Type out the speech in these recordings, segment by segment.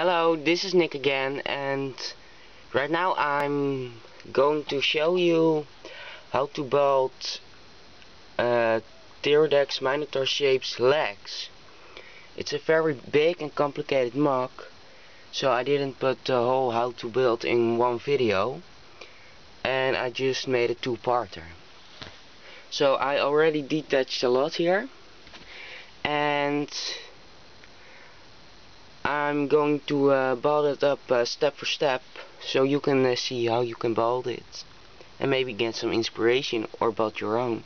Hello, this is Nick again, and right now I'm going to show you how to build Teridax Minotaur shaped legs. It's a very big and complicated MOC, so I didn't put the whole how to build in one video, and I just made a two-parter. So I already detached a lot here, and I'm going to build it up step for step, so you can see how you can build it and maybe get some inspiration or build your own.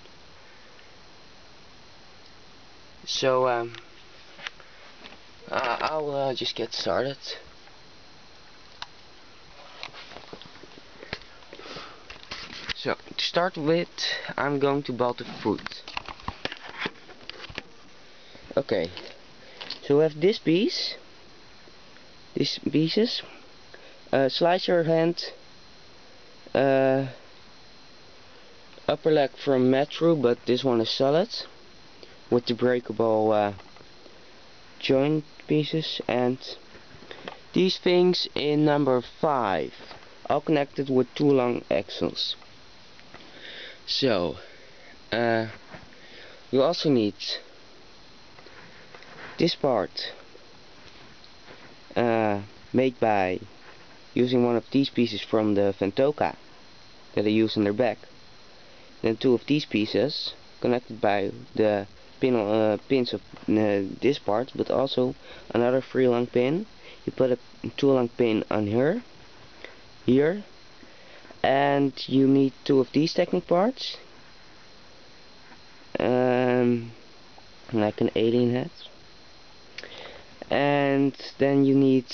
So I'll just get started. So to start with, I'm going to build the foot. Okay, so we have this piece. These pieces, Slizer hand, upper leg from Metro, but this one is solid, with the breakable joint pieces, and these things in number 5, all connected with 2 long axles. So, you also need this part. Made by using one of these pieces from the Ventoka that I use on their back. Then 2 of these pieces connected by the pins of this part, but also another 3 long pin. You put a 2 long pin on here, and you need 2 of these technic parts, like an alien head. And then you need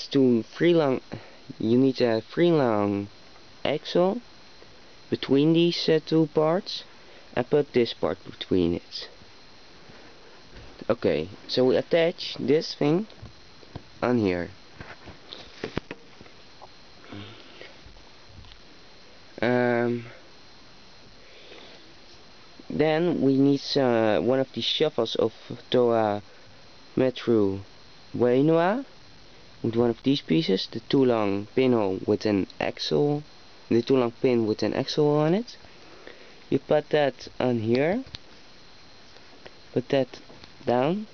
a 3 long axle between these 2 parts, and put this part between it. Okay, so we attach this thing on here. Then we need one of these shovels of Toa Metru Wainua with one of these pieces, the 2 long pinhole with an axle, the 2 long pin with an axle on it. You put that on here, put that down.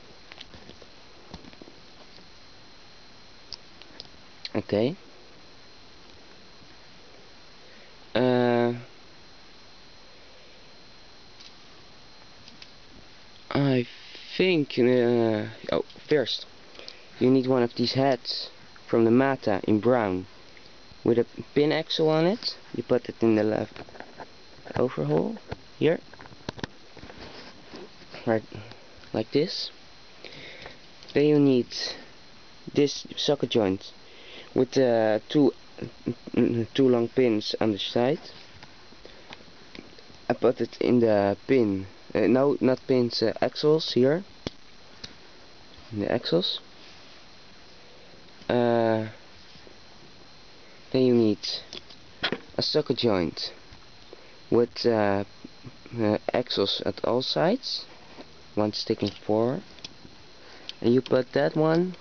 Okay. I think first you need one of these heads from the Mata in brown with a pin axle on it. You put it in the left overhole here, right, like this. Then you need this socket joint with two long pins on the side. I put it in the pin, no, not pins, axles here, in the axles. Then you need a socket joint with axles at all sides, one sticking forward, and you put that one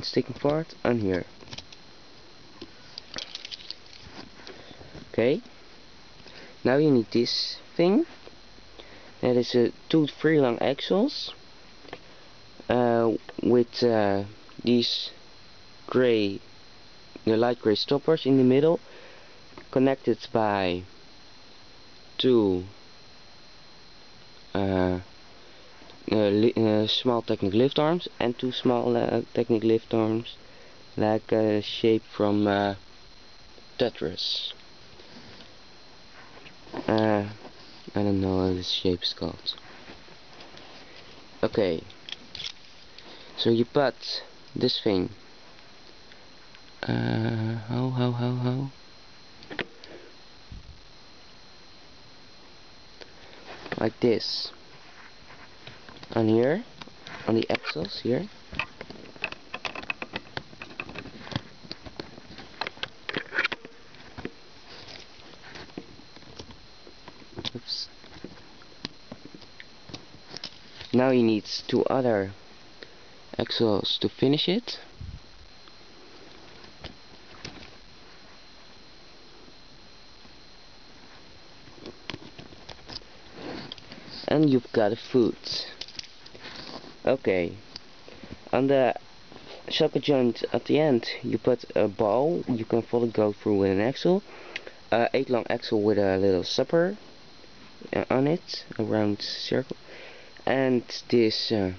sticking forward on here. Okay, now you need this thing, that is 2 3 long axles with these light gray stoppers in the middle, connected by 2 small technic lift arms and 2 small technic lift arms, like shape from Tetris. I don't know how this shape is called. Okay, so you put this thing how like this on here, on the axles here. Oops. Now you need 2 other axles to finish it. And you've got a foot. Okay. On the socket joint at the end, you put a ball. You can fully go through with an axle. 8 long axle with a little supper on it, a round circle. And this, I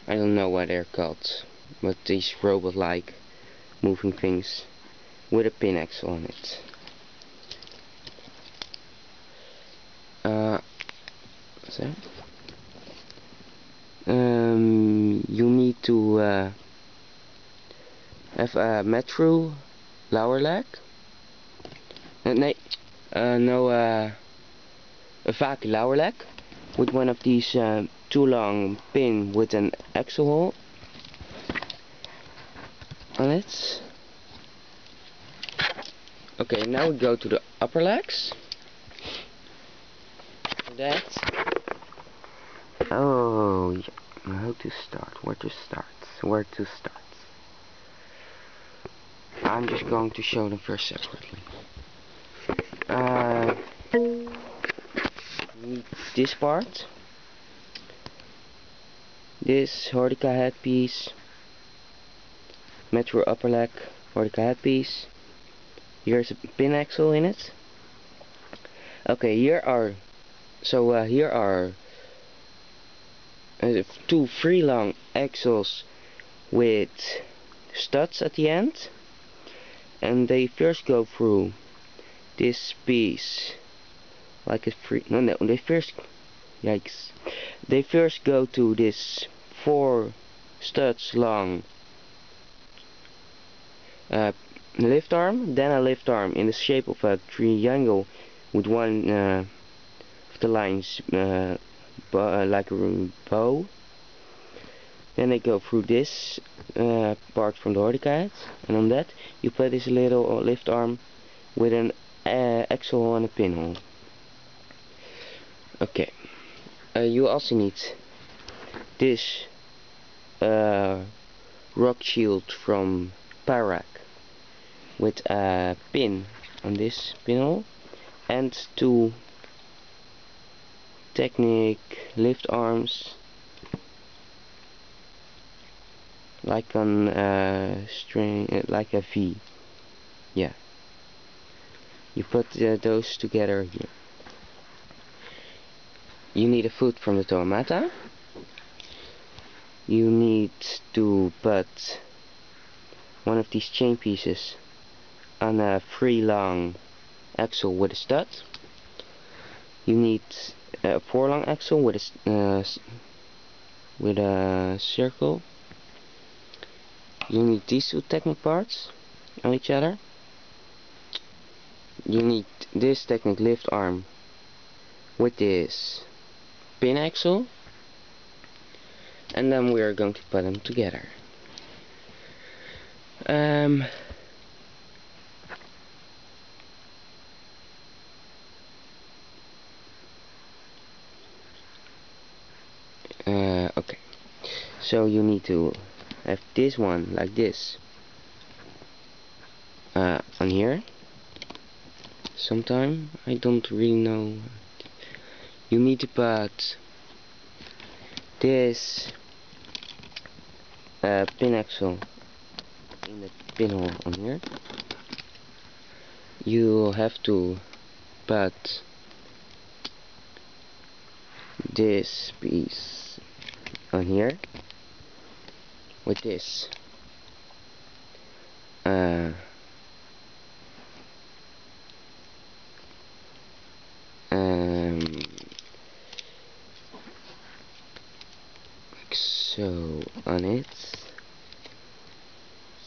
don't know what they're called, but these robot-like moving things with a pin axle on it. So you need to have a metro lower leg. A vac lower leg with one of these too long pin with an axle hole on it. Okay, now we go to the upper legs. For that, oh, yeah. How to start? Where to start? Where to start? I'm just going to show them first separately. Need this part, this Hortica headpiece, Metro upper leg, Hortica headpiece. Here's a pin axle in it. Okay, here are two 3 long axles with studs at the end, and they first go through this piece like a they first go to this 4 studs long lift arm, then a lift arm in the shape of a triangle with one of the lines like a bow. Then they go through this part from the Hortica, and on that you put this little lift arm with an axle and a pinhole. Okay, you also need this rock shield from Pyrac with a pin on this pinhole, and 2 Technic lift arms like on string, like a V. Yeah, you put those together here. You need a foot from the Tomata. You need to put one of these chain pieces on a 3 long axle with a stud. You need a 4 long axle with a circle. You need these 2 Technic parts on each other. You need this Technic lift arm with this pin axle, and then we are going to put them together. Okay, so you need to have this one like this on here. Sometime, I don't really know. You need to put this pin axle in the pinhole on here. You have to put this piece on here with this like so on it.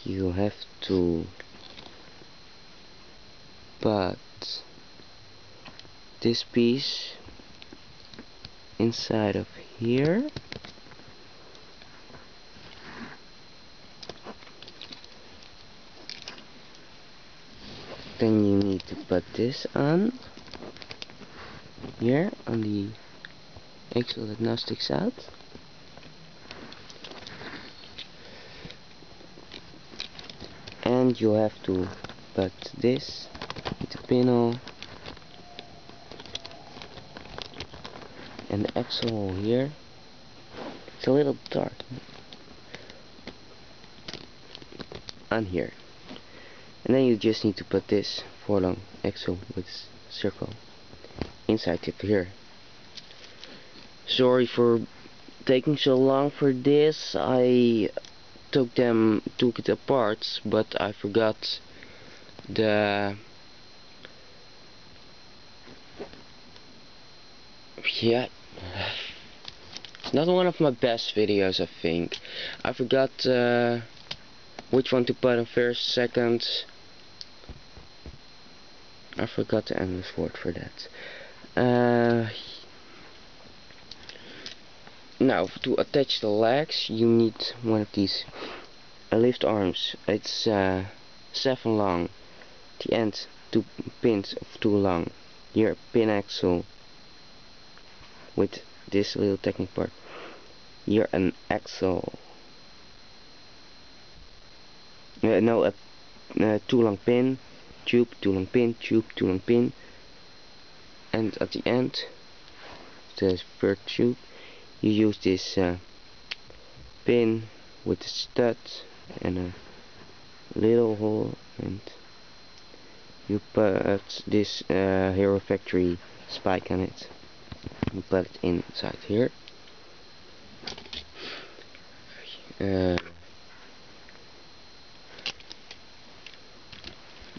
You have to put this piece inside of here. Then you need to put this on here on the axle that now sticks out. And you have to put this with the pinhole and the axle here. It's a little dark. On here. And then you just need to put this 4-long axle with circle inside of here. Sorry for taking so long for this. I took it apart, but I forgot the not one of my best videos, I think. I forgot which one to put on first, second. I forgot the English word for that. Now, to attach the legs, you need one of these lift arms. It's 7 long. The end 2 pins of 2 long. Here, pin axle with this little technique part. Here, an axle. No, a 2 long pin, tube, 2 long pin, tube, 2 long pin. And at the end, the third tube, you use this pin with a stud and a little hole, and you put this Hero Factory spike on it. You put it inside here.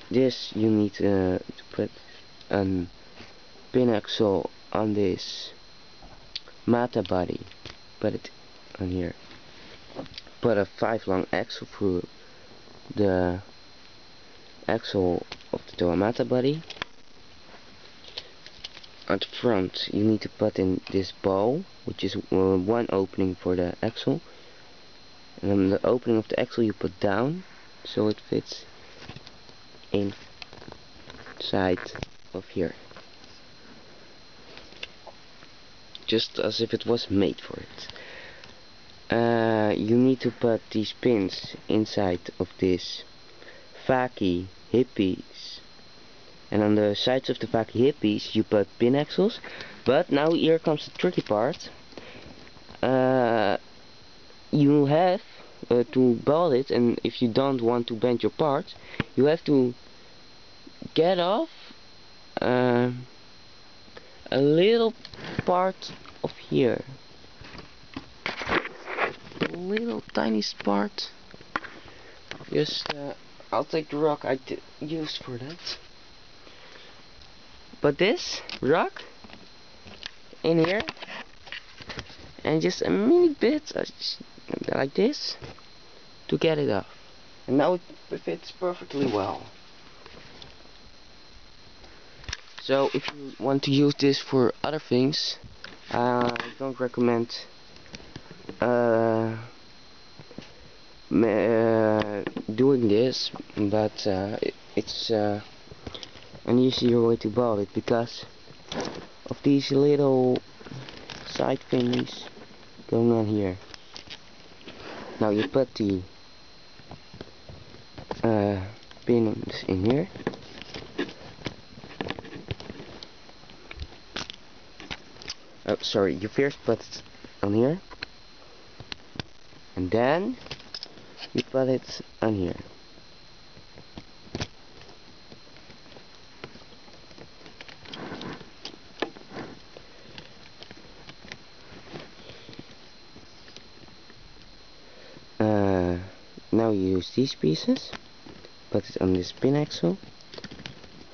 This you need to put a pin axle on this Mata body. Put it on here. Put a 5 long axle through the axle of the Toa Mata body. At the front you need to put in this bow, which is one opening for the axle, and then the opening of the axle you put down so it fits inside of here, just as if it was made for it. You need to put these pins inside of this Vaki hippies, and on the sides of the Vaki hippies you put pin axles. But now here comes the tricky part. You have to ball it, and if you don't want to bend your part, you have to get off a little part of here, a little tiny part. Just I'll take the rock I used for that. Put this rock in here, and just a mini bit like this to get it off, and now it fits perfectly well. So if you want to use this for other things, I don't recommend doing this, but it's an easier way to build it because of these little side thingies going on here. Now you put the pins in here. Oh, sorry, you first put it on here, and then you put it on here. Now you use these pieces, put it on this pin axle,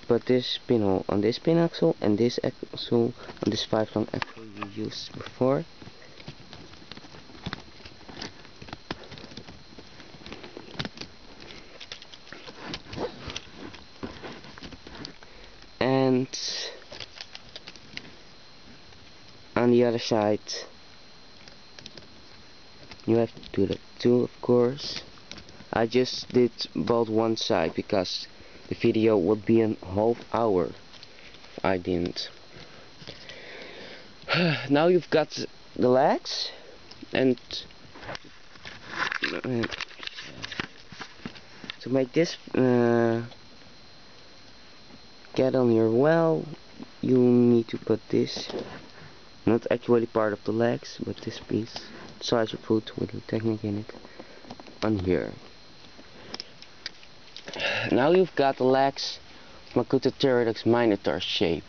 put this pinhole on this pin axle, and this axle on this 5 long axle you used before. And on the other side you have to do that too, of course. I just did both one side because the video would be a half hour if I didn't. Now you've got the legs, and to make this get on your well, you need to put this Not actually part of the legs, but this piece, Slizer foot with a technique in it, on here. Now you've got the legs Makuta Teridax Minotaur shape.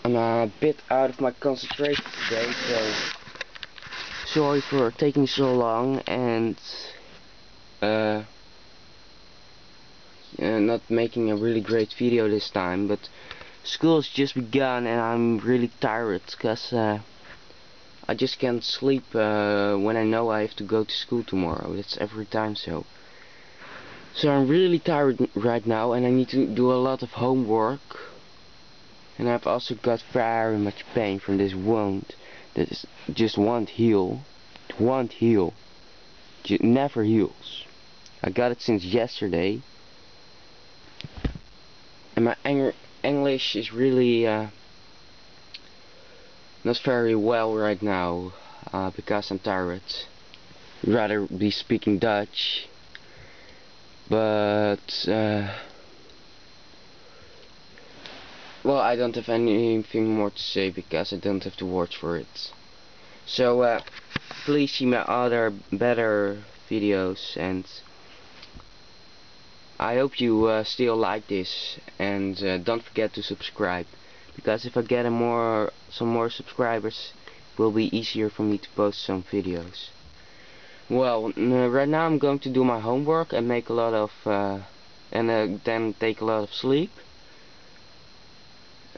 I'm a bit out of my concentration today, so sorry for taking so long and not making a really great video this time, but school has just begun and I'm really tired because I just can't sleep when I know I have to go to school tomorrow. That's every time so. So I'm really tired right now and I need to do a lot of homework. And I've also got very much pain from this wound that is just won't heal. It won't heal. It never heals. I got it since yesterday. And my English is really not very well right now because I'm tired. I'd rather be speaking Dutch. But well, I don't have anything more to say because I don't have the words for it. So please see my other better videos, and I hope you still like this, and don't forget to subscribe, because if I get some more subscribers, it will be easier for me to post some videos. Well, right now I'm going to do my homework and make a lot of then take a lot of sleep.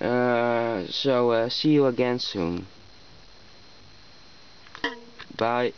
So see you again soon. Bye.